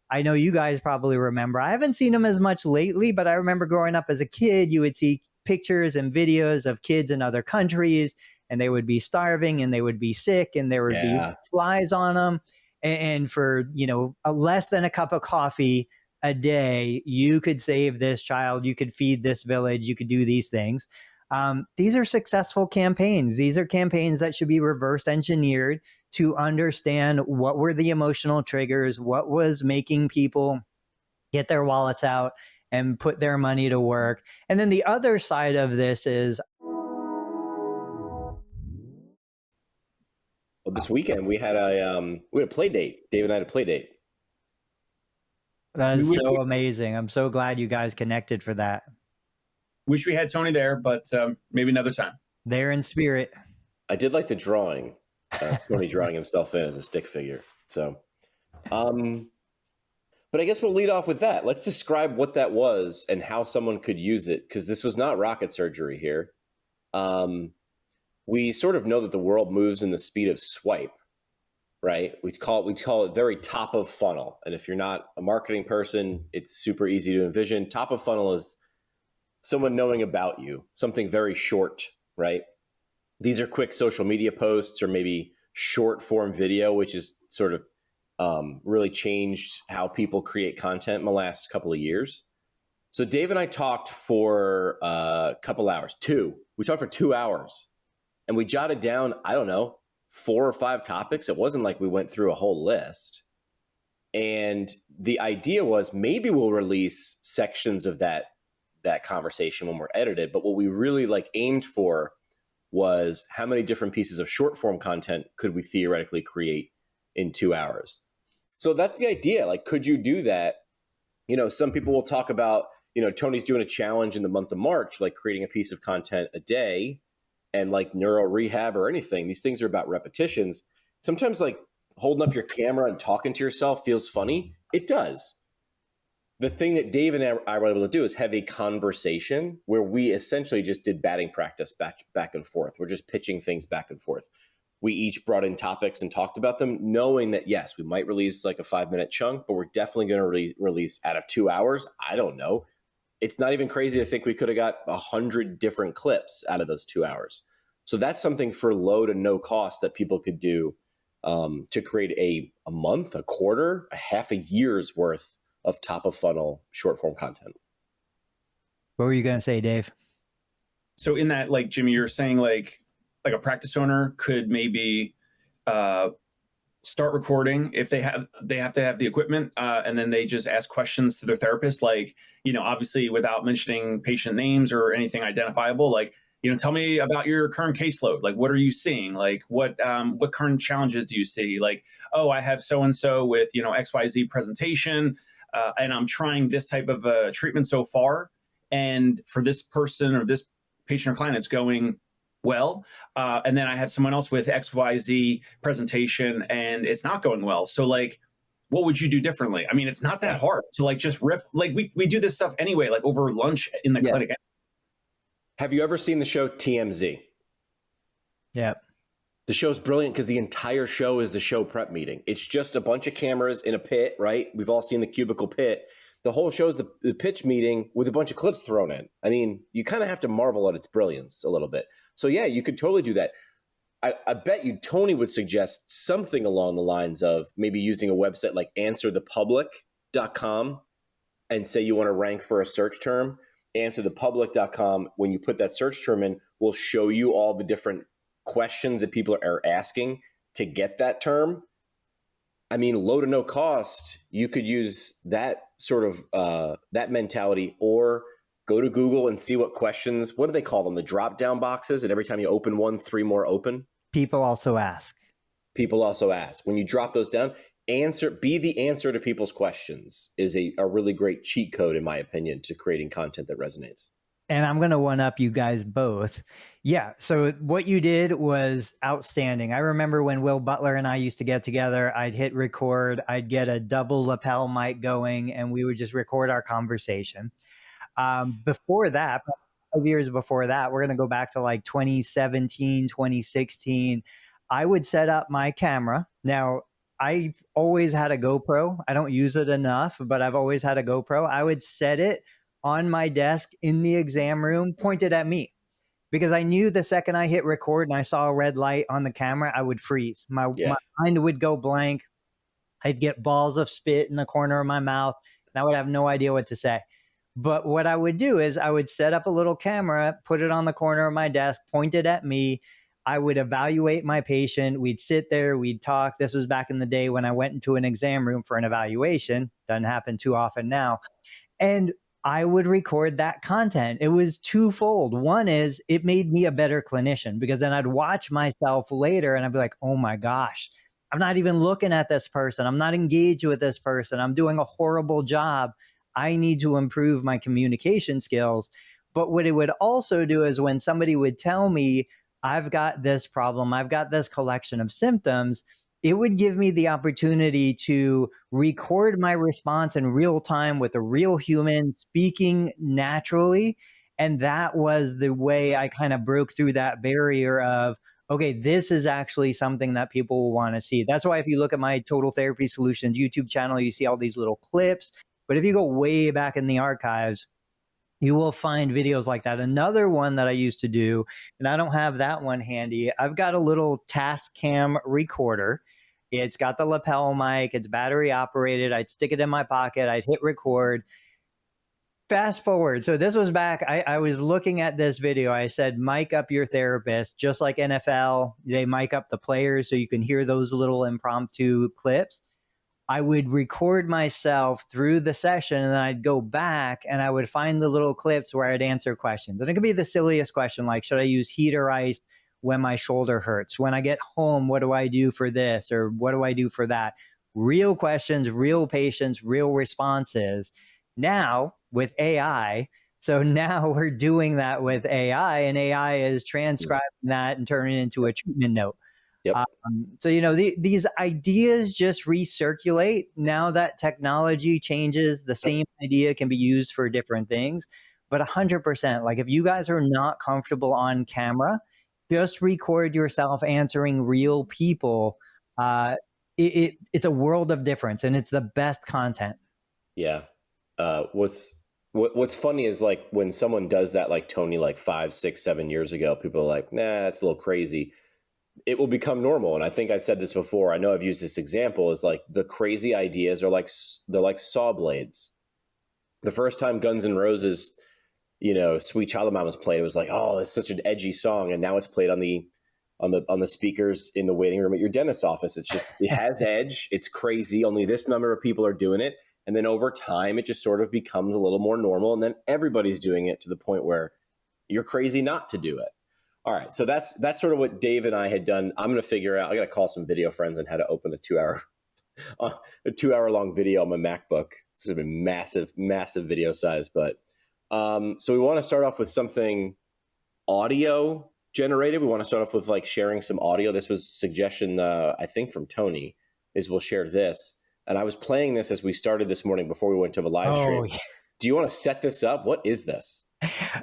I know you guys probably remember. I haven't seen them as much lately, but I remember growing up as a kid, you would see pictures and videos of kids in other countries, and they would be starving and they would be sick and there would be flies on them. And for, less than a cup of coffee a day, you could save this child, you could feed this village, you could do these things. These are successful campaigns. These are campaigns that should be reverse engineered to understand what were the emotional triggers, what was making people get their wallets out and put their money to work. And then the other side of this is, well, this weekend we had a play date. Dave and I had a play date. That is so amazing. I'm so glad you guys connected for that. Wish we had Tony there, but maybe another time. There in spirit. I did like the drawing. Tony drawing himself in as a stick figure. So, but I guess we'll lead off with that. Let's describe what that was and how someone could use it, because this was not rocket surgery here. We sort of know that the world moves in the speed of swipe, right? We call it very top of funnel. And if you're not a marketing person, it's super easy to envision. Top of funnel is someone knowing about you, something very short, right? These are quick social media posts or maybe short form video, which is sort of really changed how people create content in the last couple of years. So Dave and I talked for a couple hours, we talked for 2 hours, and we jotted down, 4 or 5 topics. It wasn't like we went through a whole list. And the idea was maybe we'll release sections of that conversation when we're edited. But what we really aimed for was how many different pieces of short form content could we theoretically create in 2 hours? So that's the idea. Could you do that? Some people will talk about, Tony's doing a challenge in the month of March, creating a piece of content a day, and neuro rehab or anything. These things are about repetitions. Sometimes holding up your camera and talking to yourself feels funny. It does. The thing that Dave and I were able to do is have a conversation where we essentially just did batting practice back and forth. We're just pitching things back and forth. We each brought in topics and talked about them, knowing that, yes, we might release a 5-minute chunk, but we're definitely going to release out of 2 hours. I don't know. It's not even crazy to think we could have got 100 different clips out of those 2 hours. So that's something for low to no cost that people could do to create a month, a quarter, a half a year's worth of top of funnel short form content. What were you going to say, Dave? So in that, Jimmy, you're saying a practice owner could maybe start recording if they have to have the equipment, and then they just ask questions to their therapist, obviously without mentioning patient names or anything identifiable, tell me about your current caseload. What are you seeing? What current challenges do you see? I have so-and-so with, XYZ presentation, and I'm trying this type of treatment so far. And for this person or this patient or client, it's going well. And then I have someone else with XYZ presentation and it's not going well. So what would you do differently? I mean, it's not that hard to just riff. We do this stuff anyway, over lunch in the clinic. Have you ever seen the show TMZ? Yeah. The show's brilliant because the entire show is the show prep meeting. It's just a bunch of cameras in a pit, right? We've all seen the cubicle pit. The whole show is the pitch meeting with a bunch of clips thrown in. I mean, you kind of have to marvel at its brilliance a little bit. So yeah, you could totally do that. I bet you Tony would suggest something along the lines of maybe using a website like answerthepublic.com and say you want to rank for a search term. Answerthepublic.com, when you put that search term in, will show you all the different questions that people are asking to get that term. I mean, low to no cost, you could use that sort of that mentality, or go to Google and see what questions, what do they call them? The drop down boxes. And every time you open one, 3 more open. People also ask. People also ask. When you drop those down, be the answer to people's questions is a really great cheat code, in my opinion, to creating content that resonates. And I'm going to one up you guys both. Yeah. So what you did was outstanding. I remember when Will Butler and I used to get together, I'd hit record, I'd get a double lapel mic going, and we would just record our conversation. Before that, 5 years before that, we're going to go back to 2017, 2016. I would set up my camera. Now, I've always had a GoPro. I don't use it enough, but I've always had a GoPro. I would set it on my desk in the exam room, pointed at me, because I knew the second I hit record and I saw a red light on the camera, I would freeze. My mind would go blank. I'd get balls of spit in the corner of my mouth, and I would have no idea what to say. But what I would do is I would set up a little camera, put it on the corner of my desk, pointed at me. I would evaluate my patient. We'd sit there, we'd talk. This was back in the day when I went into an exam room for an evaluation. Doesn't happen too often now. And I would record that content. It was twofold. One is it made me a better clinician, because then I'd watch myself later and I'd be like, oh my gosh, I'm not even looking at this person. I'm not engaged with this person. I'm doing a horrible job. I need to improve my communication skills. But what it would also do is when somebody would tell me, I've got this problem, I've got this collection of symptoms, it would give me the opportunity to record my response in real time with a real human speaking naturally. And that was the way I kind of broke through that barrier of, okay, this is actually something that people will want to see. That's why if you look at my Total Therapy Solutions YouTube channel, you see all these little clips. But if you go way back in the archives, you will find videos like that. Another one that I used to do, and I don't have that one handy, I've got a little Tascam recorder. It's got the lapel mic, it's battery operated. I'd stick it in my pocket, I'd hit record. Fast forward. So this was back, I was looking at this video. I said, mic up your therapist, just like NFL, they mic up the players so you can hear those little impromptu clips. I would record myself through the session, and then I'd go back and I would find the little clips where I'd answer questions. And it could be the silliest question, like, should I use heat or ice when my shoulder hurts? When I get home, what do I do for this? Or what do I do for that? Real questions, real patients, real responses. Now with AI, so now we're doing that with AI, and AI is transcribing that and turning it into a treatment note. Yep. So, you know, these ideas just recirculate. Now that technology changes, the same idea can be used for different things. But 100%, like if you guys are not comfortable on camera, just record yourself answering real people. It's a world of difference, and it's the best content. Yeah. What's funny is like when someone does that, like Tony, like 5, 6, 7 years ago, people are like, nah, that's a little crazy. It will become normal. And I think I said this before. I know I've used this example, is like the crazy ideas are like, they're like saw blades. The first time Guns N' Roses, you know, Sweet Child of Mine was played, it was like, oh, that's such an edgy song. And now it's played on the speakers in the waiting room at your dentist's office. It's just, it has edge. It's crazy. Only this number of people are doing it. And then over time, it just sort of becomes a little more normal. And then everybody's doing it to the point where you're crazy not to do it. All right. So that's sort of what Dave and I had done. I'm going to figure out, I got to call some video friends on how to open a 2 hour long video on my MacBook. This has been massive video size. But so we want to start off with something audio generated. We want to start off with like sharing some audio. This was a suggestion, I think from Tony, is we'll share this. And I was playing this as we started this morning before we went to the live stream. Yeah. Do you want to set this up? What is this?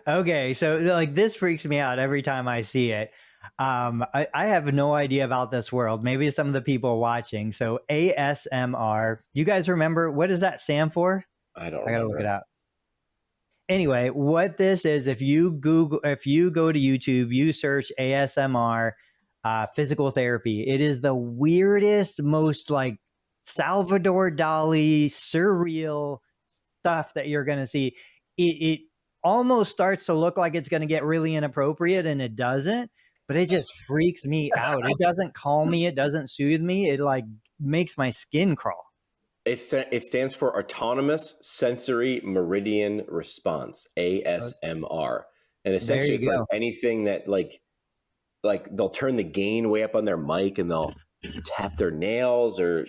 Okay, so like this freaks me out every time I see it. I have no idea about this world. Maybe some of the people watching. So ASMR. Do you guys remember, what does that stand for? I don't. I gotta look it up. Anyway, what this is, if you go to YouTube, you search ASMR physical therapy. It is the weirdest, most like Salvador Dali surreal stuff that you're gonna see. It almost starts to look like it's going to get really inappropriate, and it doesn't, but it just freaks me out. It doesn't calm me. It doesn't soothe me. It like makes my skin crawl. It stands for Autonomous Sensory Meridian Response, ASMR. And essentially it's like anything that like they'll turn the gain way up on their mic and they'll tap their nails, or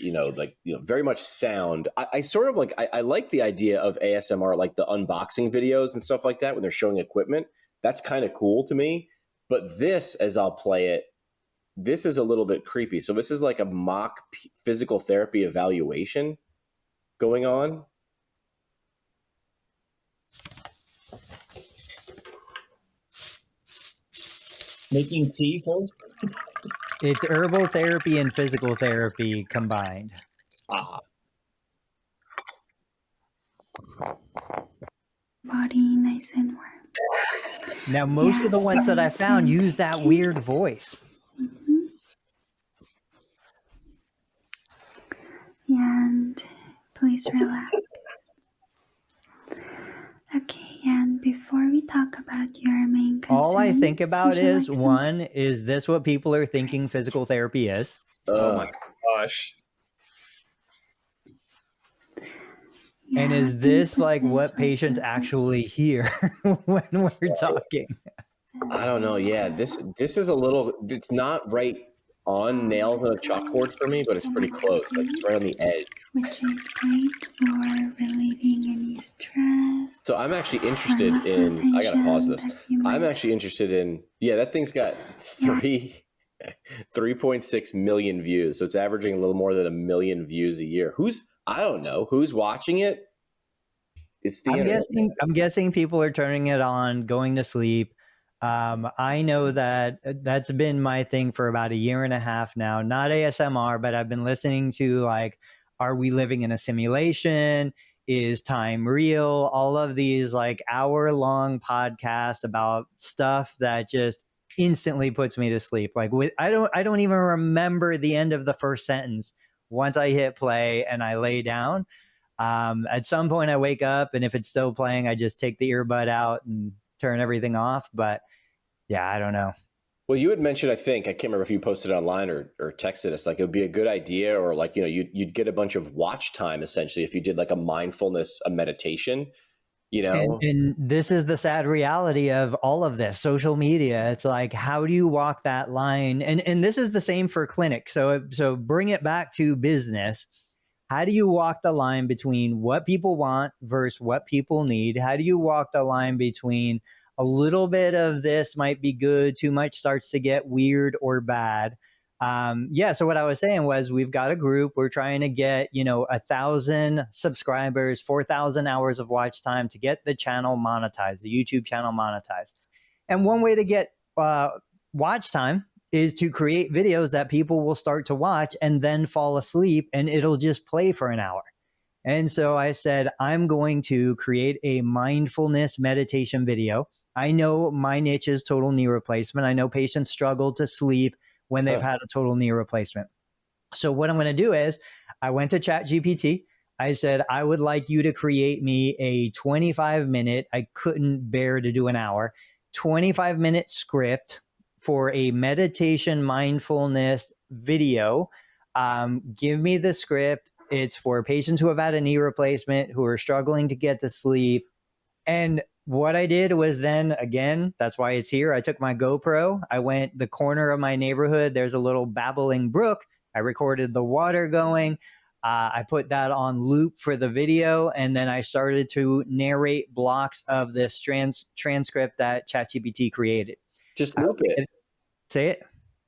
very much sound. I sort of like, I like the idea of ASMR, like the unboxing videos and stuff like that when they're showing equipment. That's kind of cool to me. But this, as I'll play it, this is a little bit creepy. So this is like a mock physical therapy evaluation going on. Making tea first? It's herbal therapy and physical therapy combined. Ah. Body nice and warm. Now, most of the Yes, ones that I I found can use that take it. weird voice. And please relax. Okay, and before we talk about your main concerns, All I think about would you is, like some one, is this what people are thinking physical therapy is? Oh my gosh. And Yeah, is let me this put like this what right patients here. actually hear when we're talking? I don't know. Yeah, this is a little. It's not right on nails on a chalkboard for me, but it's pretty close. Like it's right on the edge. Which is great for relieving any stress. So I'm actually or interested muscle in. I gotta pause tension this. that you I'm might actually interested in. Yeah, that thing's got 3.6 million views. So it's averaging a little more than 1 million views a year. I don't know who's watching it. It's the internet. I'm guessing people are turning it on, going to sleep. I know that that's been my thing for about 1.5 years now. Not ASMR, but I've been listening to like, are we living in a simulation? Is time real? All of these like hour-long podcasts about stuff that just instantly puts me to sleep. Like I don't even remember the end of the first sentence once I hit play and I lay down. At some point I wake up and if it's still playing, I just take the earbud out and turn everything off. But yeah, I don't know. Well, you had mentioned, I think, I can't remember if you posted it online or texted us, like it would be a good idea, or like, you'd get a bunch of watch time essentially if you did like a mindfulness, a meditation, And this is the sad reality of all of this social media. It's like, how do you walk that line? And this is the same for clinics. So bring it back to business. How do you walk the line between what people want versus what people need? How do you walk the line between a little bit of this might be good, too much starts to get weird or bad? So what I was saying was we've got a group. We're trying to get, 1,000 subscribers, 4,000 hours of watch time to get the channel monetized, the YouTube channel monetized. And one way to get watch time is to create videos that people will start to watch and then fall asleep and it'll just play for an hour. And so I said, I'm going to create a mindfulness meditation video. I know my niche is total knee replacement. I know patients struggle to sleep when they've had a total knee replacement. So what I'm going to do is I went to ChatGPT. I said, I would like you to create me a 25-minute, I couldn't bear to do an hour, 25-minute script for a meditation mindfulness video. Give me the script. It's for patients who have had a knee replacement, who are struggling to get to sleep. And what I did was then, again, that's why it's here. I took my GoPro. I went the corner of my neighborhood. There's a little babbling brook. I recorded the water going. I put that on loop for the video. And then I started to narrate blocks of this transcript that ChatGPT created. Just loop it. Say it.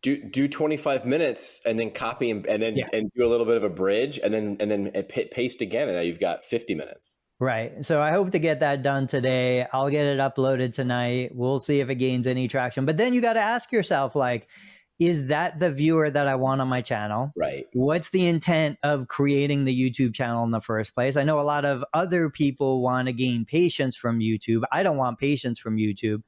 Do 25 minutes and then copy and do a little bit of a bridge and then paste again. And now you've got 50 minutes. Right. So I hope to get that done today. I'll get it uploaded tonight. We'll see if it gains any traction. But then you got to ask yourself, like, is that the viewer that I want on my channel? Right. What's the intent of creating the YouTube channel in the first place? I know a lot of other people want to gain patients from YouTube. I don't want patients from YouTube.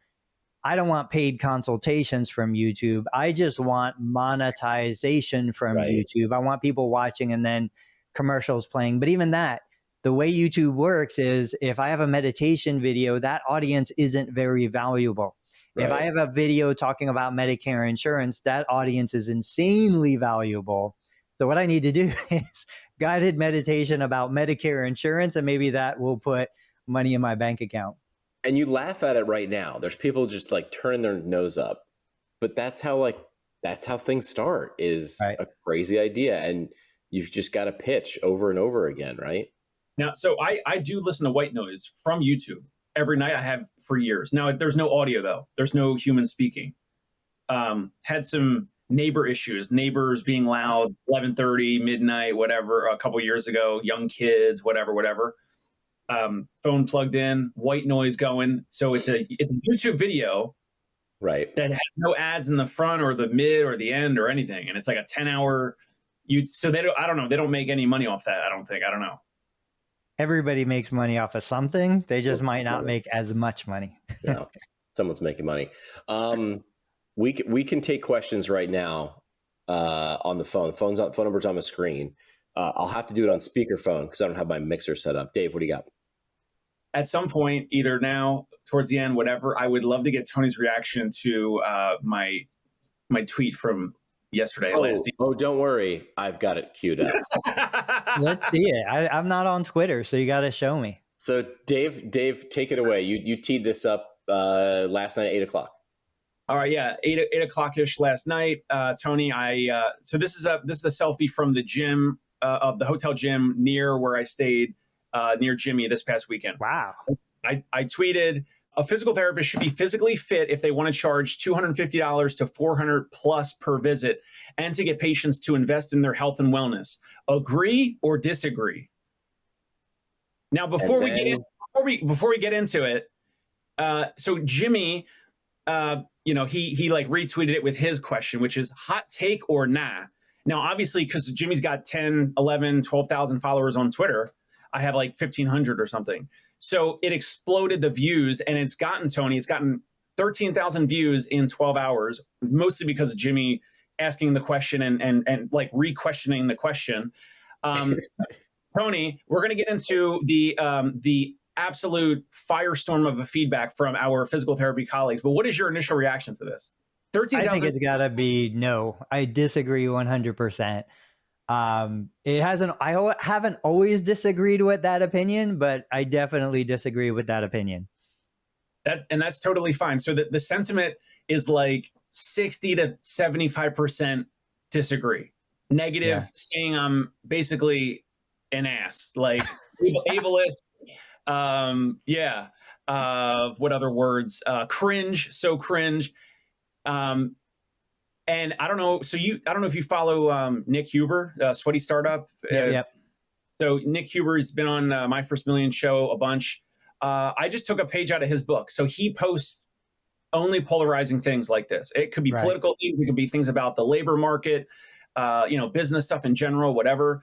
I don't want paid consultations from YouTube. I just want monetization from YouTube. I want people watching and then commercials playing. But even that, the way YouTube works is if I have a meditation video, that audience isn't very valuable. Right. If I have a video talking about Medicare insurance, that audience is insanely valuable. So what I need to do is guided meditation about Medicare insurance, and maybe that will put money in my bank account. And you laugh at it right now. There's people just like turning their nose up, but that's how things start, is a crazy idea. And you've just got to pitch over and over again. Right. Now, so I do listen to white noise from YouTube every night. I have for years. Now, there's no audio, though. There's no human speaking. Had some neighbor issues, neighbors being loud, 11:30, midnight, whatever, a couple years ago, young kids, whatever. Phone plugged in, white noise going. So it's a YouTube video Right. that has no ads in the front or the mid or the end or anything. And it's like a 10-hour, so they don't, I don't know. They don't make any money off that. I don't think. I don't know. Everybody makes money off of something. They just might not make as much money. Yeah. Someone's making money. We can take questions right now on the phone. Phone number's on the screen. I'll have to do it on speakerphone because I don't have my mixer set up. Dave, what do you got? At some point, either now, towards the end, whatever, I would love to get Tony's reaction to my tweet from yesterday. Oh, don't worry. I've got it queued up. Let's see it. I'm not on Twitter, so you got to show me. So Dave, take it away. You teed this up last night at 8:00. All right, yeah, 8 o'clock-ish last night, Tony. So this is a selfie from the gym of the hotel gym near where I stayed near Jimmy this past weekend. Wow. I tweeted, a physical therapist should be physically fit if they want to charge $250 to $400 plus per visit, and to get patients to invest in their health and wellness. Agree or disagree? Now, before we get into it, so Jimmy, he like retweeted it with his question, which is hot take or nah. Now, obviously, because Jimmy's got 10, 11, 12,000 followers on Twitter, I have like 1,500 or something. So it exploded the views, and it's gotten 13,000 views in 12 hours, mostly because of Jimmy asking the question and like re-questioning the question. Tony, we're going to get into the absolute firestorm of a feedback from our physical therapy colleagues. But what is your initial reaction to this? 13,000. I think it's got to be no. I disagree 100%. I haven't always disagreed with that opinion, but I definitely disagree with that opinion. That's totally fine. So the sentiment is like 60 to 75% disagree. Negative, saying I'm basically an ass, like ableist. What other words? Cringe, so cringe. And I don't know. So I don't know if you follow Nick Huber, Sweaty Startup. Yep. So Nick Huber has been on My First Million show a bunch. I just took a page out of his book. So he posts only polarizing things like this. It could be political things. It could be things about the labor market, business stuff in general, whatever.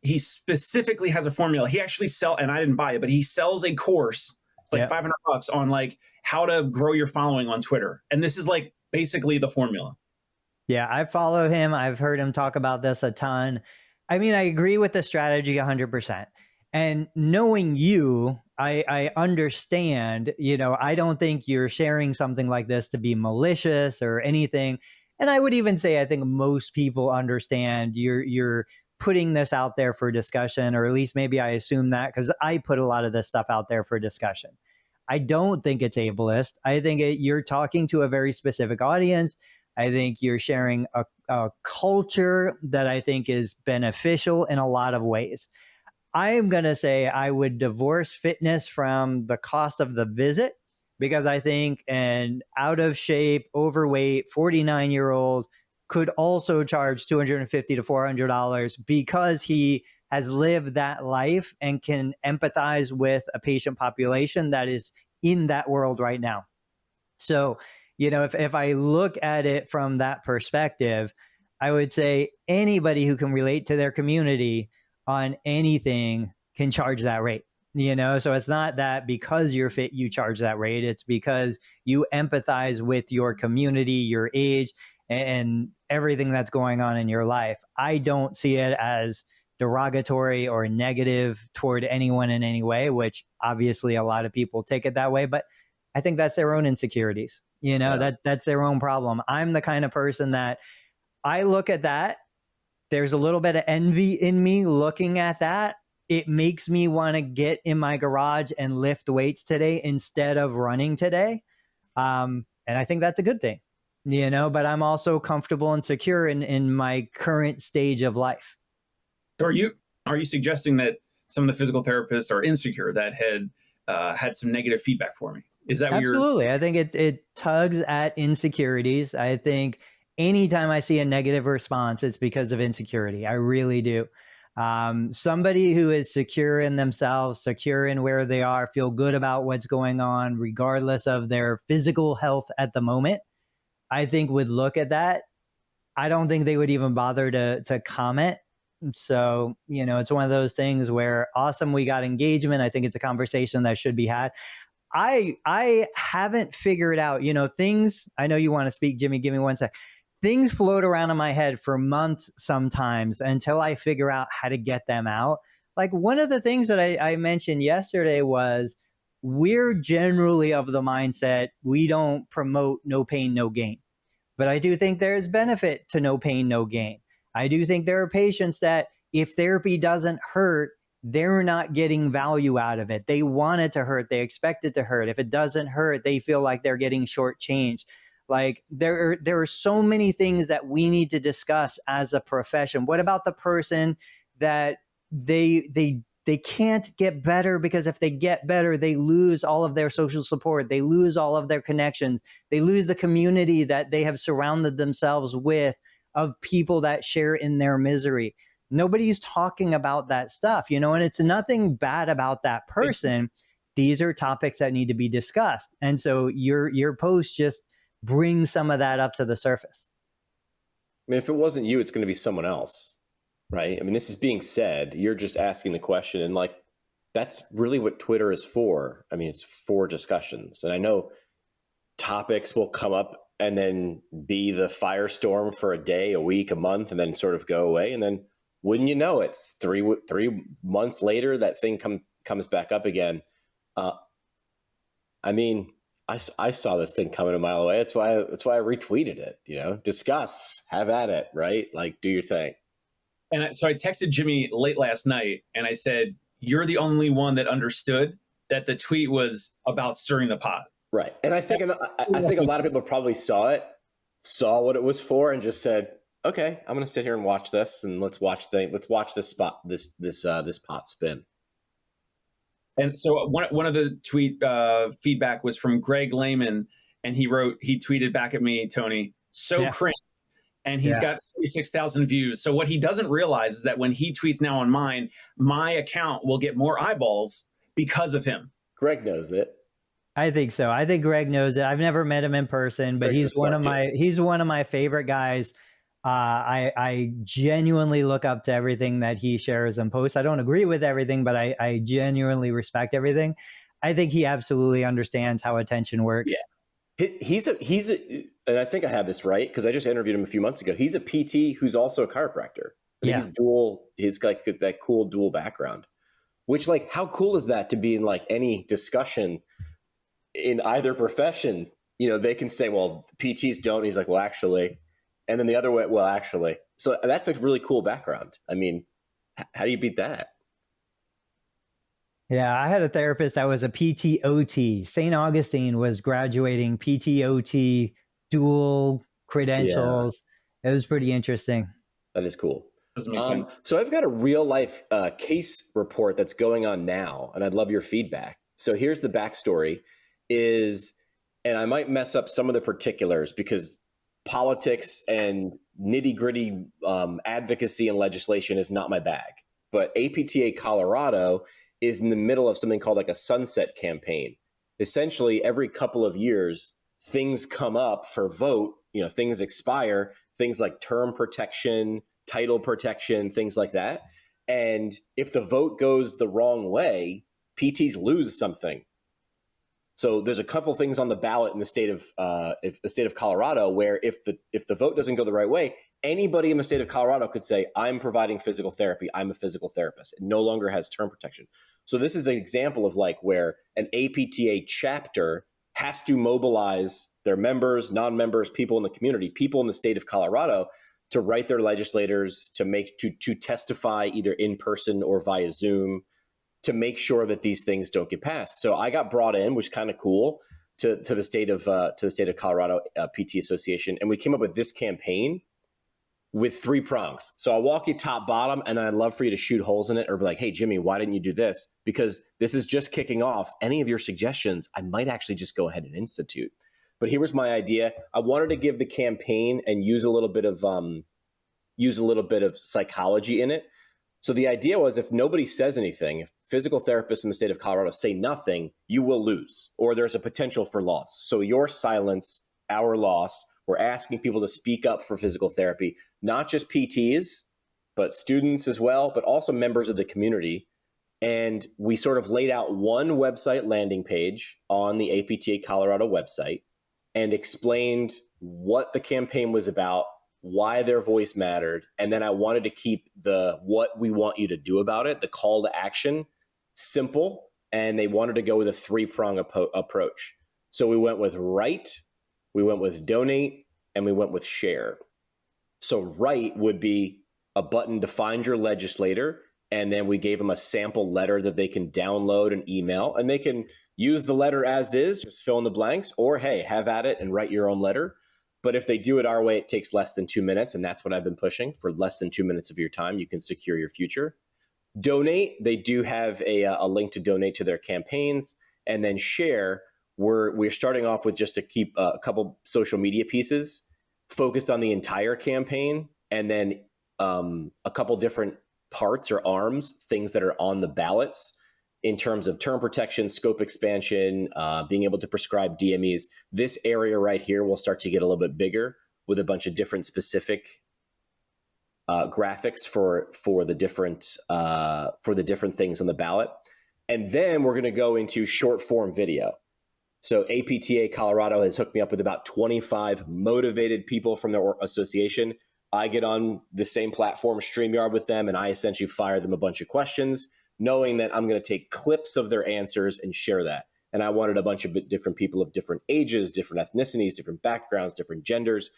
He specifically has a formula. He actually and I didn't buy it, but he sells a course. It's like $500 on like how to grow your following on Twitter. And this is like basically the formula. Yeah, I follow him. I've heard him talk about this a ton. I mean, I agree with the strategy 100%. And knowing you, I understand, I don't think you're sharing something like this to be malicious or anything. And I would even say, I think most people understand you're putting this out there for discussion, or at least maybe I assume that because I put a lot of this stuff out there for discussion. I don't think it's ableist. I think you're talking to a very specific audience. I think you're sharing a culture that I think is beneficial in a lot of ways. I am going to say I would divorce fitness from the cost of the visit, because I think an out of shape, overweight, 49-year-old could also charge $250 to $400 because he has lived that life and can empathize with a patient population that is in that world right now. So, if I look at it from that perspective, I would say anybody who can relate to their community on anything can charge that rate. So it's not that because you're fit, you charge that rate. It's because you empathize with your community, your age, and everything that's going on in your life. I don't see it as derogatory or negative toward anyone in any way, which obviously a lot of people take it that way, but I think that's their own insecurities. That's their own problem. I'm the kind of person that I look at that. There's a little bit of envy in me looking at that. It makes me want to get in my garage and lift weights today instead of running today. And I think that's a good thing, but I'm also comfortable and secure in my current stage of life. So are you suggesting that some of the physical therapists are insecure that had some negative feedback for me? Is that what Absolutely. I think it tugs at insecurities. I think anytime I see a negative response, it's because of insecurity. I really do. Somebody who is secure in themselves, secure in where they are, feel good about what's going on, regardless of their physical health at the moment, I think would look at that. I don't think they would even bother to comment. So, it's one of those things where awesome, we got engagement. I think it's a conversation that should be had. I haven't figured out, things. I know you want to speak, Jimmy. Give me one sec. Things float around in my head for months sometimes until I figure out how to get them out. Like one of the things that I mentioned yesterday was we're generally of the mindset we don't promote no pain, no gain. But I do think there's benefit to no pain, no gain. I do think there are patients that if therapy doesn't hurt, they're not getting value out of it. They want it to hurt. They expect it to hurt. If it doesn't hurt, they feel like they're getting shortchanged. Like there are so many things that we need to discuss as a profession. What about the person that they can't get better because if they get better, they lose all of their social support. They lose all of their connections. They lose the community that they have surrounded themselves with of people that share in their misery. Nobody's talking about that stuff, and it's nothing bad about that person. These are topics that need to be discussed. And so your post just brings some of that up to the surface. I mean, if it wasn't you, it's going to be someone else. Right. I mean, this is being said, you're just asking the question and like, that's really what Twitter is for. I mean, it's for discussions. And I know topics will come up and then be the firestorm for a day, a week, a month, and then sort of go away. And then wouldn't you know, it's three months later, that thing comes back up again. I mean, I saw this thing coming a mile away. That's why I retweeted it, discuss, have at it, right? Like do your thing. And so I texted Jimmy late last night and I said, you're the only one that understood that the tweet was about stirring the pot. Right. And I think a lot of people probably saw what it was for and just said, okay, I'm going to sit here and watch this and let's watch this pot spin. And so one of the tweet feedback was from Greg Lehman, and he tweeted back at me, Tony, cringe. And he's got 46,000 views. So what he doesn't realize is that when he tweets now on mine, my account will get more eyeballs because of him. Greg knows it. I think so. I think Greg knows it. I've never met him in person, but he's one of my favorite guys. I genuinely look up to everything that he shares and posts. I don't agree with everything, but I genuinely respect everything. I think he absolutely understands how attention works. Yeah. He's and I think I have this right because I just interviewed him a few months ago. He's a PT who's also a chiropractor. He's dual. He's like that cool dual background, which like, how cool is that to be in like any discussion in either profession? They can say, well, PTs don't. He's like, well, actually, and then the other way, well, actually. So that's a really cool background. I mean, how do you beat that? Yeah, I had a therapist that was a PTOT. St. Augustine was graduating PTOT, dual credentials. Yeah. It was pretty interesting. That is cool. Doesn't make sense. So I've got a real life case report that's going on now, and I'd love your feedback. So here's the backstory and I might mess up some of the particulars because politics and nitty gritty advocacy and legislation is not my bag. But APTA Colorado is in the middle of something called like a sunset campaign. Essentially, every couple of years, things come up for vote, things expire, things like term protection, title protection, things like that. And if the vote goes the wrong way, PTs lose something. So there's a couple things on the ballot in the state of Colorado where if the vote doesn't go the right way, anybody in the state of Colorado could say, I'm providing physical therapy. I'm a physical therapist. It no longer has term protection. So this is an example of like where an APTA chapter has to mobilize their members, non-members, people in the community, people in the state of Colorado to write their legislators, to testify either in person or via Zoom, to make sure that these things don't get passed. So I got brought in, which is kind of cool, to the state of Colorado PT Association, and we came up with this campaign with 3 prongs. So I'll walk you top bottom, and I'd love for you to shoot holes in it or be like, hey, Jimmy, why didn't you do this? Because this is just kicking off. Any of your suggestions, I might actually just go ahead and institute. But here was my idea. I wanted to give the campaign and use a little bit of psychology in it. So the idea was, if nobody says anything, if physical therapists in the state of Colorado say nothing, you will lose, or there's a potential for loss. So your silence, our loss. We're asking people to speak up for physical therapy, not just PTs, but students as well, but also members of the community. And we sort of laid out one website landing page on the APTA Colorado website and explained what the campaign was about, why their voice mattered. And then I wanted to keep the what we want you to do about it, the call to action, simple. And they wanted to go with a 3-prong approach. So we went with write, we went with donate, and we went with share. So write would be a button to find your legislator. And then we gave them a sample letter that they can download and email, and they can use the letter as is, just fill in the blanks, or hey, have at it and write your own letter. But if they do it our way, it takes less than 2 minutes. And that's what I've been pushing. For less than 2 minutes of your time, you can secure your future. Donate, they do have a link to donate to their campaigns. And then share, we're starting off with just to keep a couple social media pieces focused on the entire campaign. And then a couple different parts or arms, things that are on the ballots in terms of term protection, scope expansion, being able to prescribe DMEs. This area right here will start to get a little bit bigger with a bunch of different specific graphics for the different things on the ballot. And then we're going to go into short form video. So APTA Colorado has hooked me up with about 25 motivated people from their association. I get on the same platform, StreamYard, with them, and I essentially fire them a bunch of questions, knowing that I'm going to take clips of their answers and share that. And I wanted a bunch of different people of different ages, different ethnicities, different backgrounds, different genders.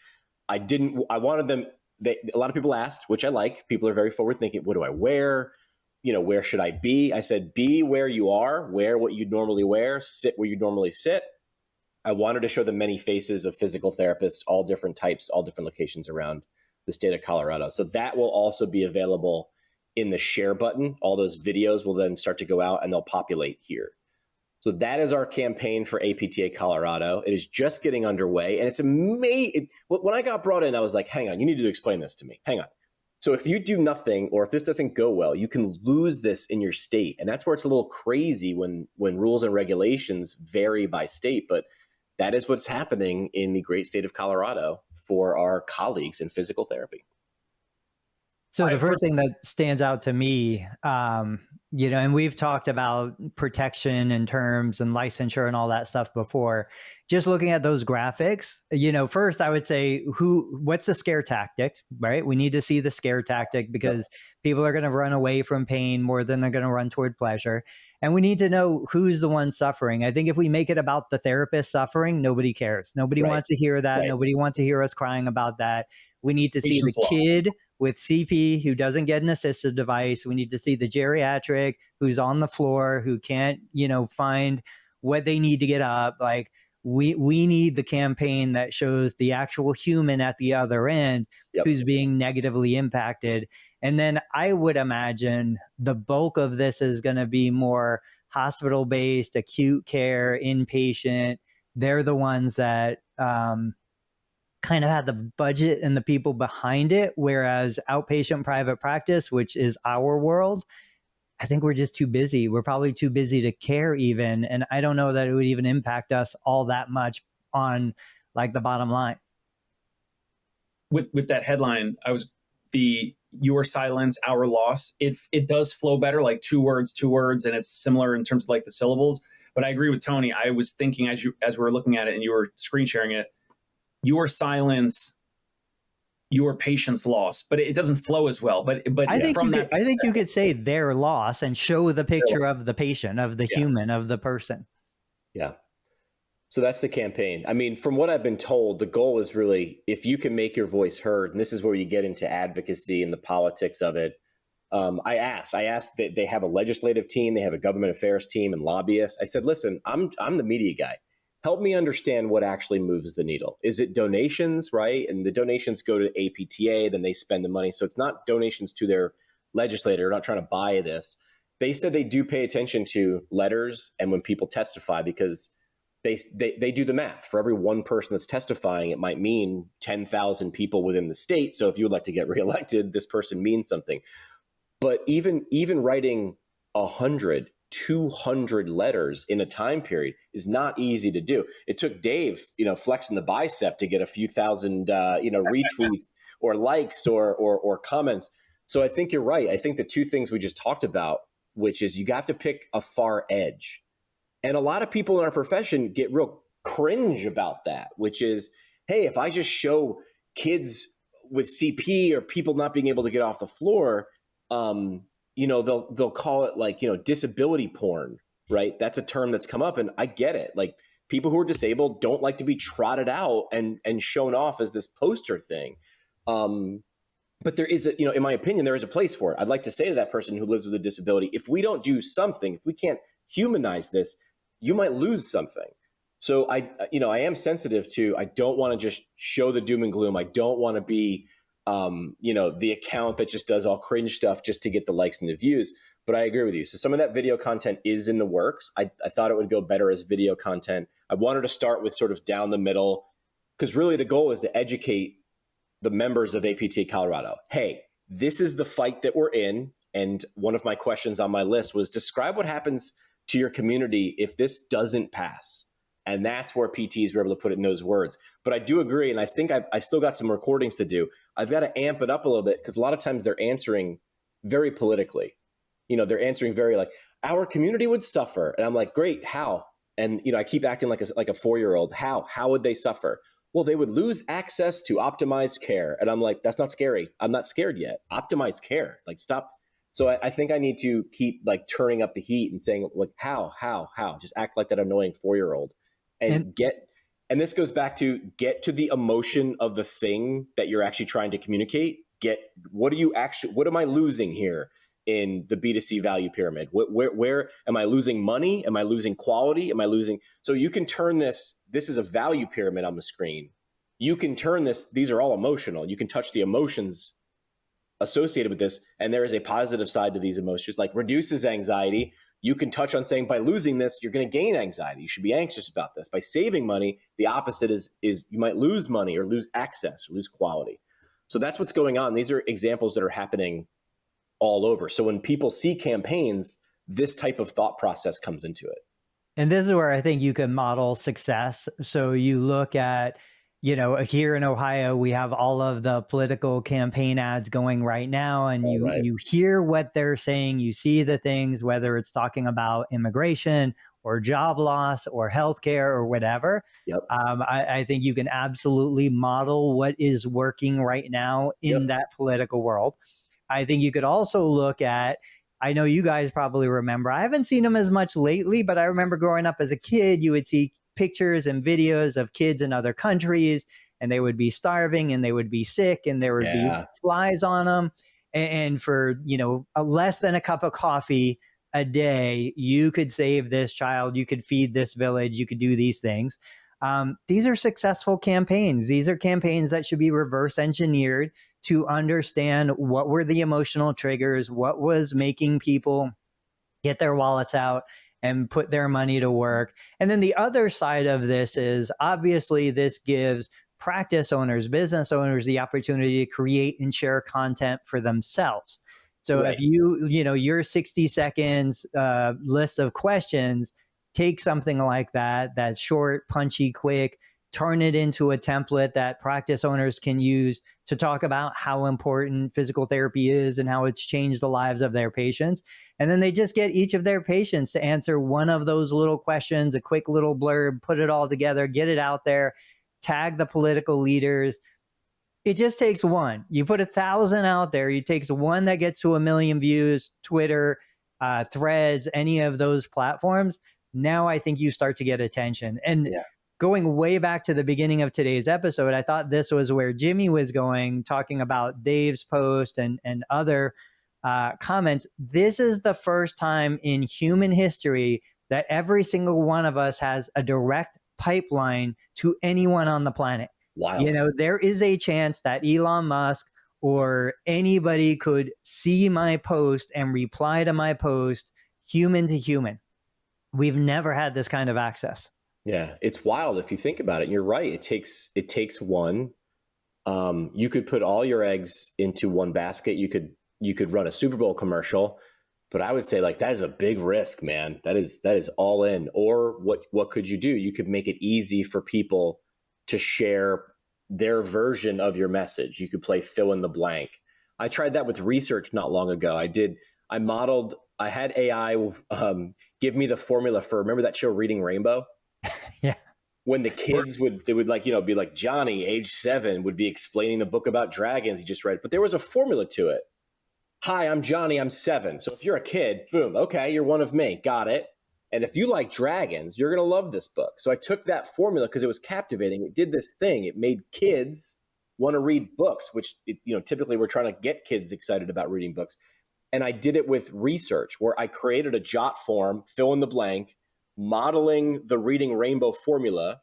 I wanted them, a lot of people asked, which I like. People are very forward thinking. What do I wear? Where should I be? I said, be where you are, wear what you'd normally wear, sit where you normally sit. I wanted to show the many faces of physical therapists, all different types, all different locations around the state of Colorado. So that will also be available in the share button. All those videos will then start to go out and they'll populate here. So that is our campaign for APTA Colorado. It is just getting underway, and it's amazing. When I got brought in, I was like, hang on, you need to explain this to me. Hang on. So if you do nothing, or if this doesn't go well, you can lose this in your state. And that's where it's a little crazy when rules and regulations vary by state. But that is what's happening in the great state of Colorado for our colleagues in physical therapy. So the first thing that stands out to me, and we've talked about protection and terms and licensure and all that stuff before. Just looking at those graphics, first I would say, what's the scare tactic, right? We need to see the scare tactic because people are going to run away from pain more than they're going to run toward pleasure. And we need to know who's the one suffering. I think if we make it about the therapist suffering, nobody cares. Nobody wants to hear that. Nobody wants to hear us crying about that. We need to see the kid with CP who doesn't get an assistive device. We need to see the geriatric who's on the floor, who can't, find what they need to get up. Like we need the campaign that shows the actual human at the other end who's being negatively impacted. And then I would imagine the bulk of this is going to be more hospital-based, acute care, inpatient. They're the ones that kind of had the budget and the people behind it, whereas outpatient private practice, which is our world, I think we're just too busy. We're probably too busy to care even. And I don't know that it would even impact us all that much on like the bottom line. With that headline, your silence, our loss, it does flow better, like two words, and it's similar in terms of like the syllables. But I agree with Tony. I was thinking as we were looking at it and you were screen sharing it, your silence, your patient's loss, but it doesn't flow as well. But I think you could say their loss and show the picture of the patient, of the human, of the person. Yeah. So that's the campaign. I mean, from what I've been told, the goal is really, if you can make your voice heard, and this is where you get into advocacy and the politics of it. I asked that they have a legislative team, they have a government affairs team and lobbyists. I said, listen, I'm the media guy. Help me understand what actually moves the needle. Is it donations, right? And the donations go to APTA, then they spend the money. So it's not donations to their legislator. They're not trying to buy this. They said they do pay attention to letters and when people testify, because they do the math. For every one person that's testifying, it might mean 10,000 people within the state. So if you would like to get reelected, this person means something. But even writing 100, 200 letters in a time period is not easy to do. It took Dave, flexing the bicep to get a few thousand, retweets or likes or comments. So I think you're right. I think the two things we just talked about, which is you have to pick a far edge. And a lot of people in our profession get real cringe about that, which is, hey, if I just show kids with CP or people not being able to get off the floor, they'll call it like, disability porn, right? That's a term that's come up, and I get it. Like, people who are disabled don't like to be trotted out and shown off as this poster thing. But there is in my opinion, there is a place for it. I'd like to say to that person who lives with a disability, if we don't do something, if we can't humanize this, you might lose something. So I am sensitive to, I don't want to just show the doom and gloom. I don't want to be, the account that just does all cringe stuff just to get the likes and the views. But I agree with you. So some of that video content is in the works. I thought it would go better as video content. I wanted to start with sort of down the middle, because really the goal is to educate the members of APTA Colorado. Hey, this is the fight that we're in. And one of my questions on my list was, describe what happens to your community if this doesn't pass. And that's where PTs were able to put it in those words. But I do agree, and I think I've still got some recordings to do. I've got to amp it up a little bit, because a lot of times they're answering very politically. They're answering very like, our community would suffer. And I'm like, great, how? And, I keep acting like a 4-year-old. How would they suffer? Well, they would lose access to optimized care. And I'm like, that's not scary. I'm not scared yet. Optimized care, like, stop. So I think I need to keep like turning up the heat and saying like, how, just act like that annoying 4-year-old. And this goes back to get to the emotion of the thing that you're actually trying to communicate. What am I losing here in the B2C value pyramid? Where am I losing money? Am I losing quality? So you can turn this is a value pyramid on the screen. You can turn these are all emotional. You can touch the emotions associated with this. And there is a positive side to these emotions, like reduces anxiety. You can touch on saying, by losing this, you're going to gain anxiety. You should be anxious about this. By saving money, the opposite is you might lose money or lose access or lose quality. So that's what's going on. These are examples that are happening all over. So when people see campaigns, this type of thought process comes into it. And this is where I think you can model success. So you look at, here in Ohio, we have all of the political campaign ads going right now, and you hear what they're saying, you see the things, whether it's talking about immigration or job loss or healthcare or whatever. Yep. I think you can absolutely model what is working right now in that political world. I think you could also look at, I know you guys probably remember, I haven't seen them as much lately, but I remember growing up as a kid, you would see pictures and videos of kids in other countries, and they would be starving and they would be sick and there would be flies on them. And for, less than a cup of coffee a day, you could save this child, you could feed this village, you could do these things. These are successful campaigns. These are campaigns that should be reverse engineered to understand what were the emotional triggers, what was making people get their wallets out and put their money to work. And then the other side of this is, obviously, this gives practice owners, business owners, the opportunity to create and share content for themselves. So if your 60 seconds list of questions, take something like that, that's short, punchy, quick, turn it into a template that practice owners can use to talk about how important physical therapy is and how it's changed the lives of their patients. And then they just get each of their patients to answer one of those little questions, a quick little blurb, put it all together, get it out there, tag the political leaders. It just takes one. You put 1,000 out there, it takes one that gets to 1 million views, Twitter, Threads, any of those platforms. Now I think you start to get attention. And going way back to the beginning of today's episode, I thought this was where Jimmy was going, talking about Dave's post and other comments. This is the first time in human history that every single one of us has a direct pipeline to anyone on the planet. Wow. There is a chance that Elon Musk or anybody could see my post and reply to my post human to human. We've never had this kind of access. Yeah, it's wild if you think about it. And you're right. It takes one. You could put all your eggs into one basket. You could, you could run a Super Bowl commercial, but I would say like that is a big risk, man. That is all in. Or what could you do? You could make it easy for people to share their version of your message. You could play fill in the blank. I tried that with research not long ago. I had AI give me the formula for, remember that show Reading Rainbow? Yeah. When the kids would like, be like Johnny, age 7, would be explaining the book about dragons he just read, but there was a formula to it. Hi, I'm Johnny, I'm 7. So if you're a kid, boom, okay, you're one of me, got it. And if you like dragons, you're going to love this book. So I took that formula because it was captivating. It did this thing. It made kids want to read books, which, typically we're trying to get kids excited about reading books. And I did it with research where I created a jot form, fill in the blank, modeling the Reading Rainbow formula,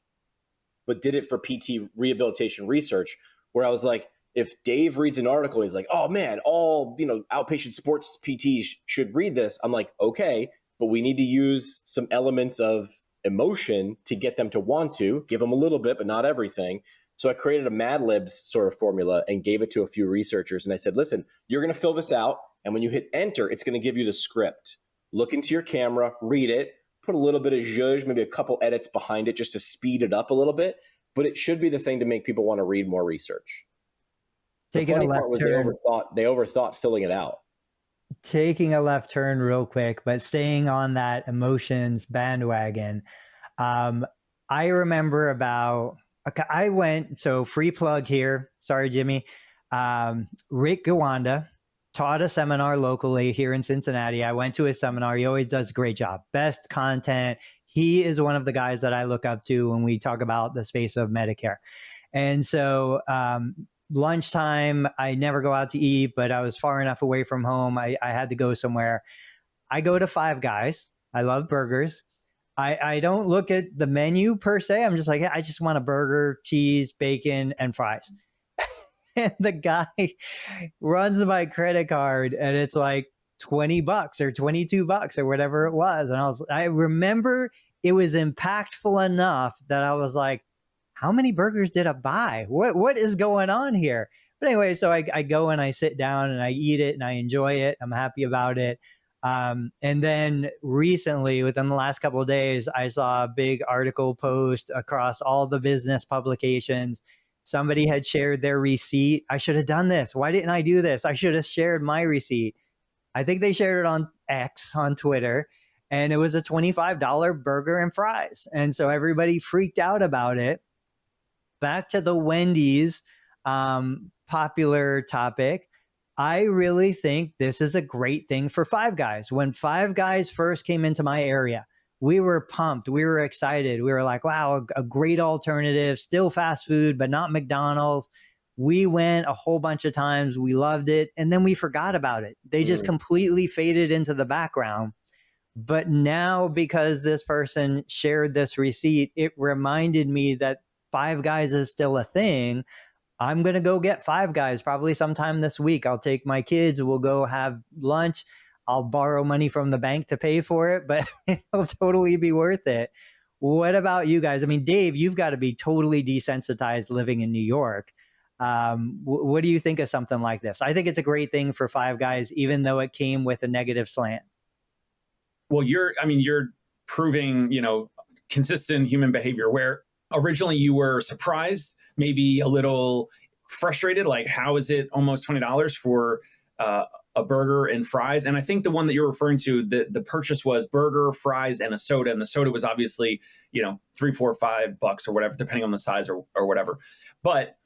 but did it for PT rehabilitation research, where I was like, if Dave reads an article and he's like, oh man, all, outpatient sports PTs should read this. I'm like, okay, but we need to use some elements of emotion to get them to want to, give them a little bit, but not everything. So I created a Mad Libs sort of formula and gave it to a few researchers. And I said, listen, you're going to fill this out. And when you hit enter, it's going to give you the script. Look into your camera, read it, put a little bit of zhuzh, maybe a couple edits behind it just to speed it up a little bit. But it should be the thing to make people want to read more research. The funny part was they overthought filling it out. Taking a left turn real quick, but staying on that emotions bandwagon. I remember so free plug here. Sorry, Jimmy. Rick Gawanda taught a seminar locally here in Cincinnati. I went to his seminar. He always does a great job. Best content. He is one of the guys that I look up to when we talk about the space of Medicare. And so lunchtime, I never go out to eat, but I was far enough away from home. I had to go somewhere. I go to Five Guys. I love burgers. I don't look at the menu per se. I'm just like, I just want a burger, cheese, bacon, and fries. And the guy runs my credit card and it's like $20 or $22 or whatever it was. And I remember it was impactful enough that I was like, how many burgers did I buy? What is going on here? But anyway, so I go and I sit down and I eat it and I enjoy it. I'm happy about it. And then recently, within the last couple of days, I saw a big article post across all the business publications. Somebody had shared their receipt. I should have done this. Why didn't I do this? I should have shared my receipt. I think they shared it on X, on Twitter, and it was a $25 burger and fries. And so everybody freaked out about it. Back to the Wendy's popular topic. I really think this is a great thing for Five Guys. When Five Guys first came into my area, we were pumped. We were excited. We were like, wow, a great alternative, still fast food, but not McDonald's. We went a whole bunch of times. We loved it. And then we forgot about it. They just completely faded into the background. But now, because this person shared this receipt, it reminded me that Five Guys is still a thing. I'm going to go get Five Guys probably sometime this week. I'll take my kids. We'll go have lunch. I'll borrow money from the bank to pay for it, but it'll totally be worth it. What about you guys? I mean, Dave, you've got to be totally desensitized living in New York. What do you think of something like this? I think it's a great thing for Five Guys, even though it came with a negative slant. Well, you're proving, consistent human behavior where originally you were surprised, maybe a little frustrated, like how is it almost $20 for a burger and fries? And I think the one that you're referring to, the purchase was burger, fries, and a soda. And the soda was obviously, $3, $4, $5 or whatever, depending on the size or whatever. But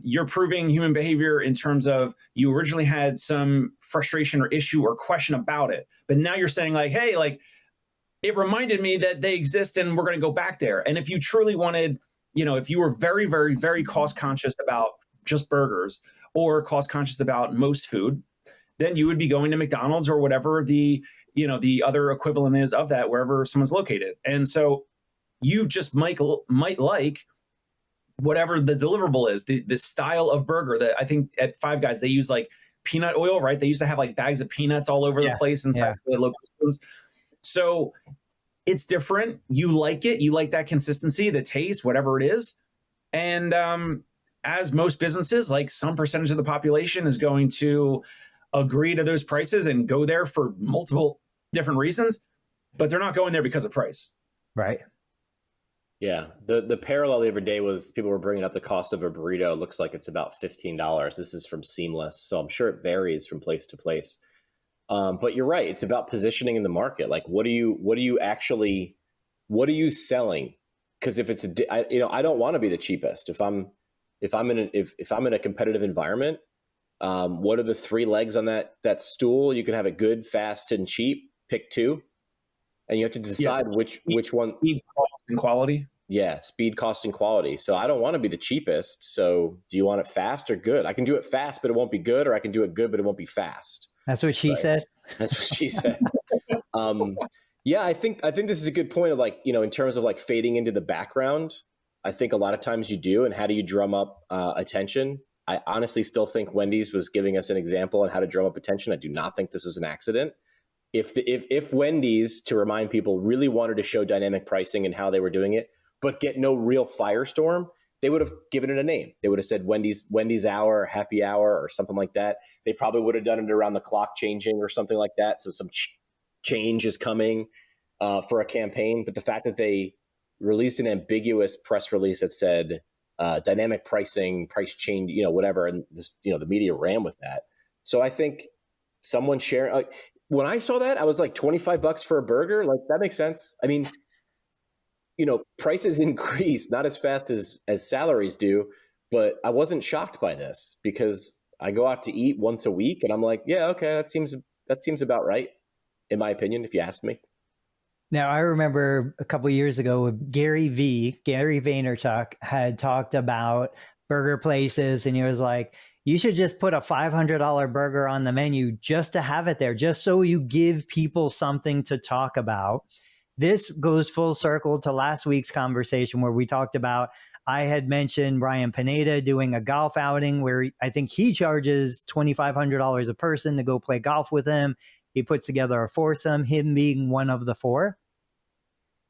you're proving human behavior in terms of you originally had some frustration or issue or question about it. But now you're saying like, hey, like it reminded me that they exist and we're going to go back there. And if you truly wanted, if you were very, very, very cost conscious about just burgers or cost conscious about most food, then you would be going to McDonald's or whatever the other equivalent is of that, wherever someone's located. And so you just might like whatever the deliverable is, the style of burger that I think at Five Guys, they use like peanut oil, right? They used to have like bags of peanuts all over the place inside the locations. So it's different. You like it. You like that consistency, the taste, whatever it is. And as most businesses, like some percentage of the population is going to agree to those prices and go there for multiple different reasons, but they're not going there because of price. Right. Yeah. The parallel the other day was people were bringing up the cost of a burrito. It looks like it's about $15. This is from Seamless. So I'm sure it varies from place to place. But you're right. It's about positioning in the market. Like, what are you selling? Because if it's I don't want to be the cheapest. If I'm in a competitive environment, what are the three legs on that stool? You can have it good, fast, and cheap. Pick two, and you have to decide which one. Speed, cost, and quality. Yeah, speed, cost, and quality. So I don't want to be the cheapest. So do you want it fast or good? I can do it fast, but it won't be good, or I can do it good, but it won't be fast. That's what she said. That's what she said. Yeah, I think this is a good point of like, in terms of like fading into the background. I think a lot of times you do. And how do you drum up attention? I honestly still think Wendy's was giving us an example on how to drum up attention. I do not think this was an accident. If Wendy's, to remind people, really wanted to show dynamic pricing and how they were doing it, but get no real firestorm, they would have given it a name. They would have said Wendy's hour, happy hour, or something like that. They probably would have done it around the clock changing or something like that. So some change is coming for a campaign. But the fact that they released an ambiguous press release that said dynamic pricing, price change, whatever, and this, the media ran with that. So I think someone sharing, like, when I saw that, I was like, $25 for a burger, like that makes sense. I mean, prices increase not as fast as salaries do, but I wasn't shocked by this because I go out to eat once a week and I'm like, yeah, okay, that seems about right, in my opinion, if you asked me. Now, I remember a couple of years ago, Gary Vaynerchuk had talked about burger places, and he was like, you should just put a $500 burger on the menu just to have it there, just so you give people something to talk about. This goes full circle to last week's conversation where we talked about, I had mentioned Brian Pineda doing a golf outing where I think he charges $2,500 a person to go play golf with him. He puts together a foursome, him being one of the four.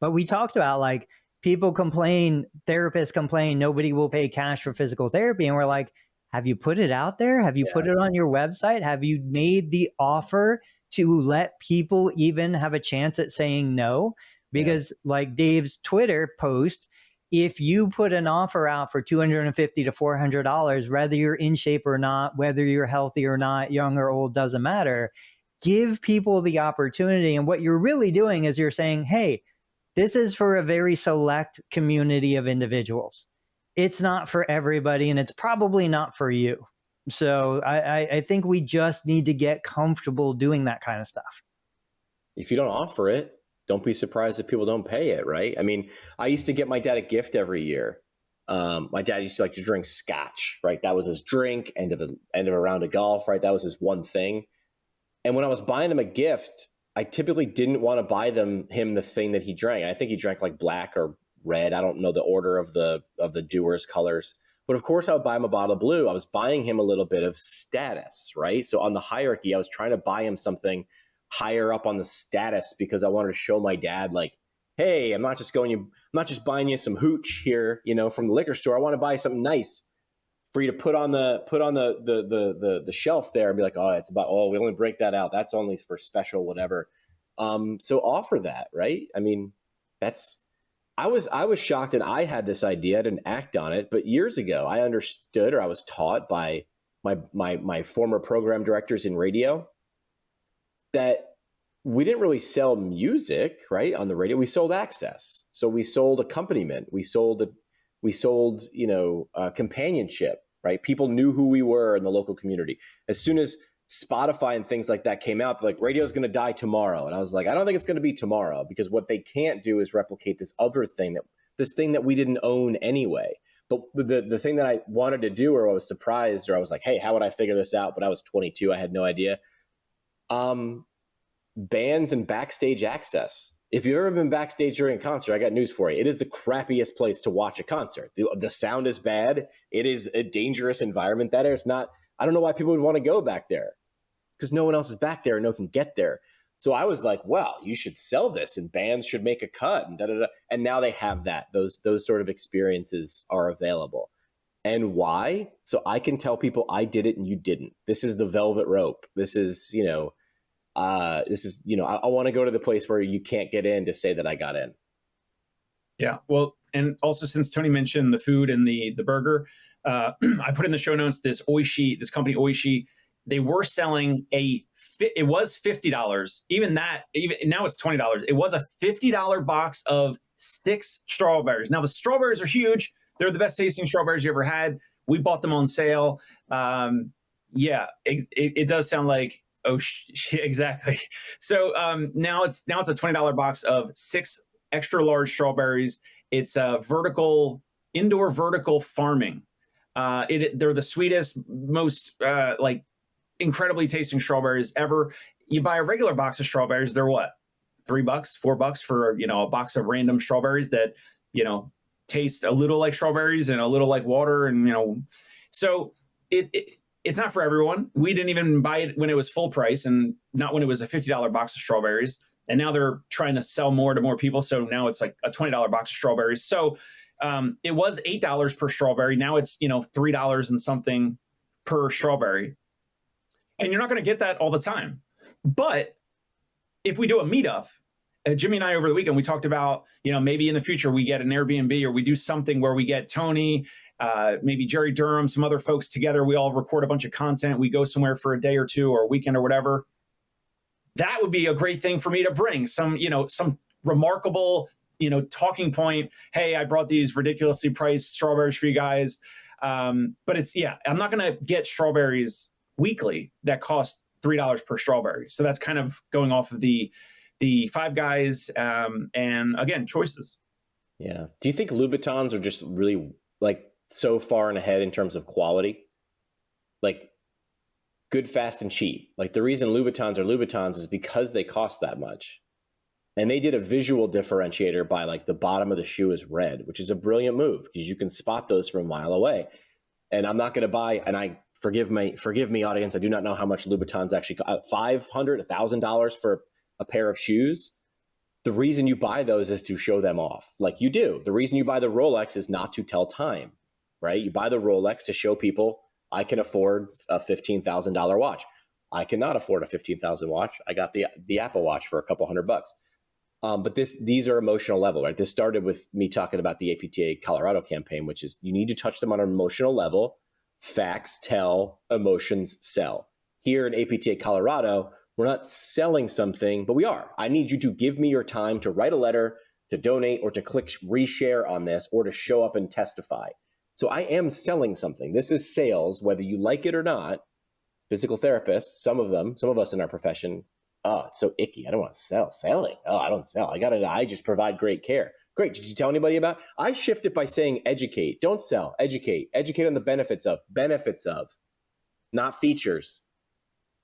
But we talked about, like, people complain, therapists complain, nobody will pay cash for physical therapy. And we're like, have you put it out there? Have you put it on your website? Have you made the offer to let people even have a chance at saying no? Because like Dave's Twitter post, if you put an offer out for $250 to $400, whether you're in shape or not, whether you're healthy or not, young or old, doesn't matter. Give people the opportunity. And what you're really doing is you're saying, hey, this is for a very select community of individuals. It's not for everybody, and it's probably not for you. So I think we just need to get comfortable doing that kind of stuff. If you don't offer it, don't be surprised if people don't pay it, right? I mean, I used to get my dad a gift every year. My dad used to like to drink scotch, right? That was his drink, end of a round of golf, right? That was his one thing. And when I was buying him a gift, I typically didn't want to buy him the thing that he drank. I think he drank like black or red. I don't know the order of the doer's colors. But of course, I would buy him a bottle of blue. I was buying him a little bit of status, right? So on the hierarchy, I was trying to buy him something higher up on the status because I wanted to show my dad, like, hey, I'm not just buying you some hooch here, from the liquor store. I want to buy you something nice for you to put on the shelf there and be like, we only break that out. That's only for special, whatever. So offer that, right? I mean, I was shocked, and I had this idea. I didn't act on it, but years ago I understood, or I was taught by my former program directors in radio, that we didn't really sell music, right, on the radio. We sold access. So we sold accompaniment. We sold companionship, right? People knew who we were in the local community. As soon as Spotify and things like that came out, they're like, radio's going to die tomorrow. And I was like, I don't think it's going to be tomorrow, because what they can't do is replicate this thing that we didn't own anyway. But the thing that I wanted to do, or I was surprised, or I was like, hey, how would I figure this out? But I was 22. I had no idea. Bands and backstage access. If you've ever been backstage during a concert, I got news for you. It is the crappiest place to watch a concert. The sound is bad. It is a dangerous environment. That is not, I don't know why people would want to go back there, because no one else is back there and no one can get there. So I was like, well, you should sell this and bands should make a cut and da-da-da. And now they have that. Those sort of experiences are available. and why, so I can tell people I did it and you didn't. This is the velvet rope. This is, I want to go to the place where you can't get in to say that I got in. Yeah. Well, and also since Tony mentioned the food and the burger, I put in the show notes this company Oishi. They were selling it was $50. Even now it's $20. It was a $50 box of 6 strawberries. Now the strawberries are huge. They're the best tasting strawberries you ever had. We bought them on sale. It does sound like, exactly. So now it's a $20 box of 6 extra large strawberries. It's indoor vertical farming. They're the sweetest, most incredibly tasting strawberries ever. You buy a regular box of strawberries, they're what? $3, $4 for, a box of random strawberries that, taste a little like strawberries and a little like water. And, so it's not for everyone. We didn't even buy it when it was full price and not when it was a $50 box of strawberries. And now they're trying to sell more to more people. So now it's like a $20 box of strawberries. So it was $8 per strawberry. Now it's, $3 and something per strawberry. And you're not going to get that all the time. But if we do a meetup, Jimmy and I over the weekend, we talked about, maybe in the future we get an Airbnb or we do something where we get Tony, maybe Jerry Durham, some other folks together. We all record a bunch of content. We go somewhere for a day or two or a weekend or whatever. That would be a great thing for me to bring some remarkable, talking point. Hey, I brought these ridiculously priced strawberries for you guys. But I'm not going to get strawberries weekly that cost $3 per strawberry. So that's kind of going off of the Five Guys and again, choices. Yeah. Do you think Louboutins are just really so far and ahead in terms of quality? Like good, fast, and cheap. Like the reason Louboutins are Louboutins is because they cost that much. And they did a visual differentiator by the bottom of the shoe is red, which is a brilliant move because you can spot those from a mile away. And I'm not going to buy, and forgive me, audience, I do not know how much Louboutins actually cost. $500, $1,000 for a pair of shoes. The reason you buy those is to show them off, like you do. The reason you buy the Rolex is not to tell time, right? You buy the Rolex to show people I can afford a $15,000 watch. I cannot afford a $15,000 watch. I got the Apple Watch for a couple $100. But these are emotional level, right? This started with me talking about the APTA Colorado campaign, which is you need to touch them on an emotional level. Facts tell, emotions sell. Here in APTA Colorado, we're not selling something, but we are. I need you to give me your time to write a letter, to donate, or to click reshare on this, or to show up and testify. So I am selling something. This is sales, whether you like it or not. Physical therapists, some of us in our profession, it's so icky. I don't want to sell. Selling. I don't sell. I just provide great care. Great. Did you tell anybody about it? I shift it by saying educate. Don't sell. Educate. Educate on the benefits of, not features.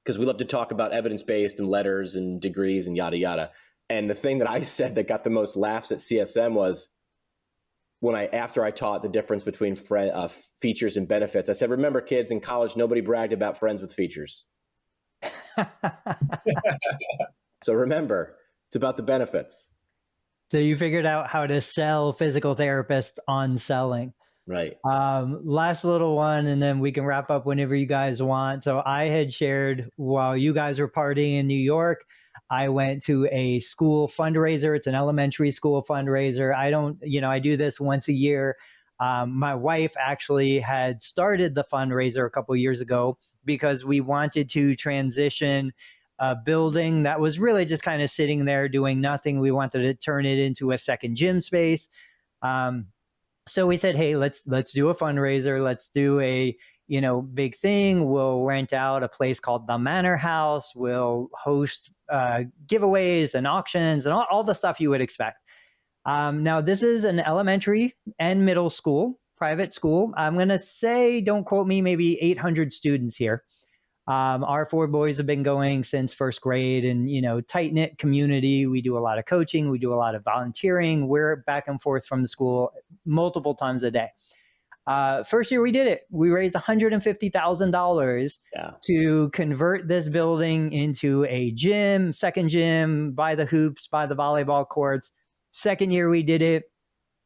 Because we love to talk about evidence-based and letters and degrees and yada, yada. And the thing that I said that got the most laughs at CSM was after I taught the difference between features and benefits, I said, remember kids, in college, nobody bragged about friends with features. So remember, it's about the benefits. So you figured out how to sell physical therapists on selling. Right. Last little one, and then we can wrap up whenever you guys want. So I had shared while you guys were partying in New York, I went to a school fundraiser. It's an elementary school fundraiser. I do this once a year. My wife actually had started the fundraiser a couple of years ago because we wanted to transition a building that was really just kind of sitting there doing nothing. We wanted to turn it into a second gym space. So we said, hey, let's do a fundraiser. Let's do a, big thing. We'll rent out a place called the Manor House. We'll host giveaways and auctions and all the stuff you would expect. Now, this is an elementary and middle school, private school. I'm going to say, don't quote me, maybe 800 students here. Our 4 boys have been going since first grade and, tight-knit community. We do a lot of coaching. We do a lot of volunteering. We're back and forth from the school multiple times a day. First year we did it. We raised $150,000 to convert this building into a gym, second gym, buy the hoops, buy the volleyball courts. Second year we did it,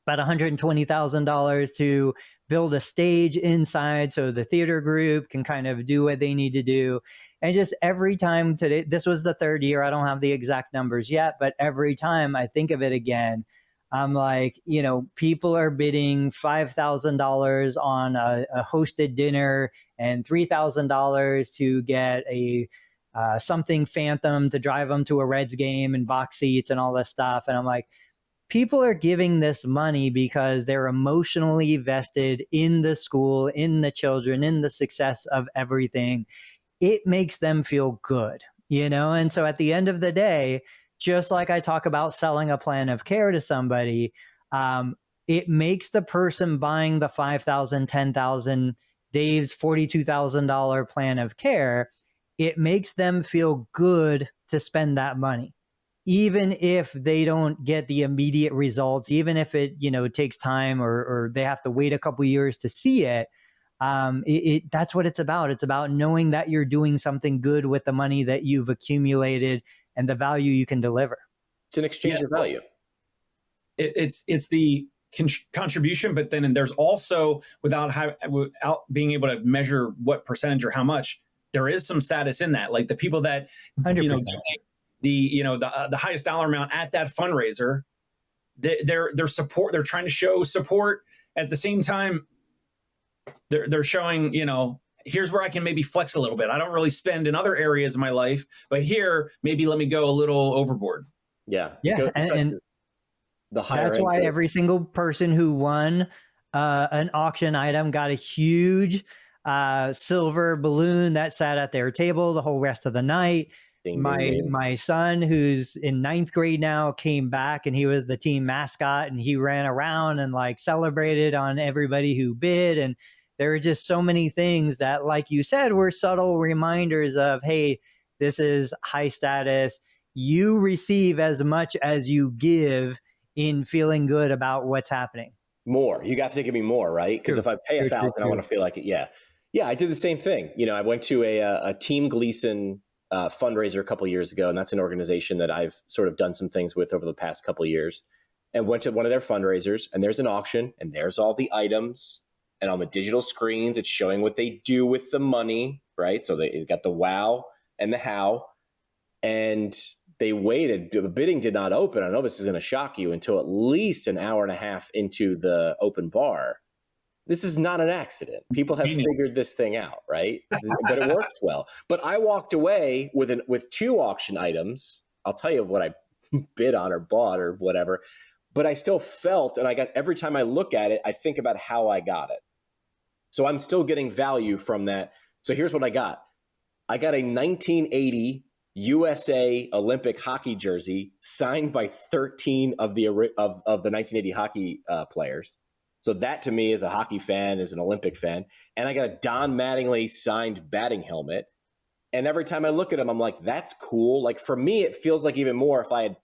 about $120,000 to build a stage inside so the theater group can kind of do what they need to do. And just every time today, this was the third year, I don't have the exact numbers yet, but every time I think of it again, I'm like, you know, people are bidding $5,000 on a hosted dinner and $3,000 to get a something phantom to drive them to a Reds game and box seats and all this stuff. And I'm like, people are giving this money because they're emotionally vested in the school, in the children, in the success of everything. It makes them feel good, you know? And so at the end of the day, just like I talk about selling a plan of care to somebody, it makes the person buying the $5,000, $10,000, Dave's $42,000 plan of care, it makes them feel good to spend that money. Even if they don't get the immediate results, even if it, you know, takes time or they have to wait a couple years to see it, that's what it's about. It's about knowing that you're doing something good with the money that you've accumulated and the value you can deliver. It's an exchange of value. It's the contribution, but then there's also, without being able to measure what percentage or how much, there is some status in that. Like the people that 100%. you know the highest dollar amount at that fundraiser, their support, they're trying to show support. At the same time, they're showing, you know, here's where I can maybe flex a little bit. I don't really spend in other areas of my life, but here, maybe let me go a little overboard. Yeah. And the higher that's why every single person who won an auction item got a huge silver balloon that sat at their table the whole rest of the night. My son, who's in 9th grade now, came back and he was the team mascot and he ran around and like celebrated on everybody who bid. And there are just so many things that, like you said, were subtle reminders of, hey, this is high status. You receive as much as you give in feeling good about what's happening. More. You got to give me more, right? Because if I pay $1,000, I want to feel like it. Yeah. Yeah, I did the same thing. You know, I went to a Team Gleason fundraiser a couple of years ago, and that's an organization that I've sort of done some things with over the past couple of years, and went to one of their fundraisers, and there's an auction, and there's all the items, and on the digital screens, it's showing what they do with the money, right? So they got the wow and the how, and they waited. The bidding did not open. I know this is going to shock you, until at least an hour and a half into the open bar. This is not an accident. People have figured this thing out, right? But it works well. But I walked away with 2 auction items. I'll tell you what I bid on or bought or whatever. But I still felt, and every time I look at it, I think about how I got it. So I'm still getting value from that. So here's what I got. I got a 1980 USA Olympic hockey jersey signed by 13 of the 1980 hockey players. So that to me, as a hockey fan, as an Olympic fan, and I got a Don Mattingly signed batting helmet. And every time I look at him, I'm like, that's cool. Like for me, it feels like even more if I had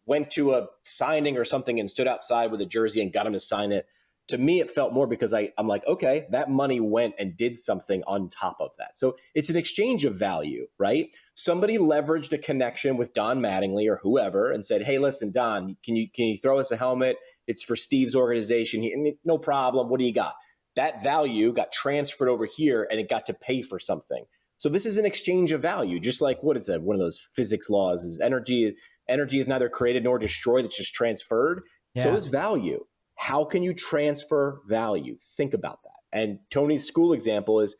went to a signing or something and stood outside with a jersey and got him to sign it. To me, it felt more because I'm like, okay, that money went and did something on top of that. So it's an exchange of value, right? Somebody leveraged a connection with Don Mattingly or whoever and said, hey, listen, Don, can you throw us a helmet? It's for Steve's organization. No problem. What do you got? That value got transferred over here and it got to pay for something. So this is an exchange of value, just like what it said. One of those physics laws is energy is neither created nor destroyed. It's just transferred. Yeah. So is value. How can you transfer value? Think about that. And Tony's school example is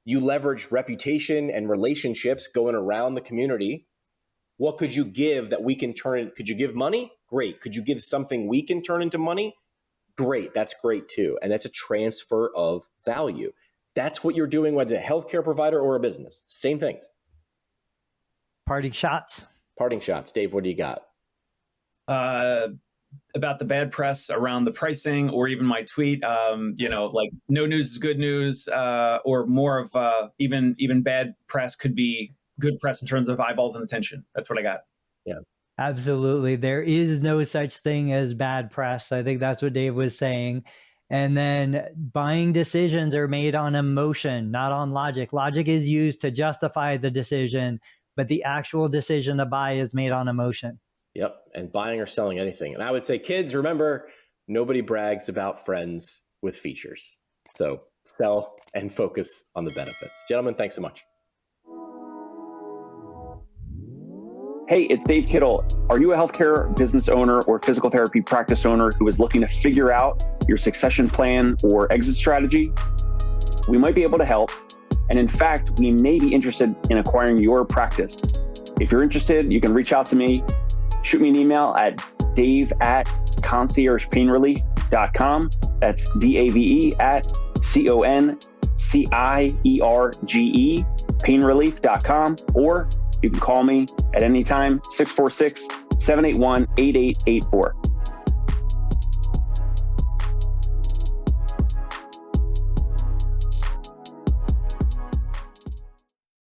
you leverage reputation and relationships going around the community. What could you give that we can turn it? Could you give money? Great. Could you give something we can turn into money? Great. That's great too. And that's a transfer of value. That's what you're doing, whether it's a healthcare provider or a business. Same things. Parting shots. Dave, what do you got? About the bad press around the pricing, or even my tweet, like no news is good news, or more of even bad press could be good press in terms of eyeballs and attention. That's what I got. Yeah, absolutely. There is no such thing as bad press. I think that's what Dave was saying. And then buying decisions are made on emotion, not on logic. Logic is used to justify the decision, but the actual decision to buy is made on emotion. Yep. And buying or selling anything. And I would say, kids, remember, nobody brags about friends with features. So sell and focus on the benefits. Gentlemen, thanks so much. Hey, it's Dave Kittle. Are you a healthcare business owner or physical therapy practice owner who is looking to figure out your succession plan or exit strategy? We might be able to help. And in fact, we may be interested in acquiring your practice. If you're interested, you can reach out to me. Shoot me an email at dave@conciergepainrelief.com. That's DAVE@CONCIERGE painrelief.com, or you can call me at any time, 646-781-8884.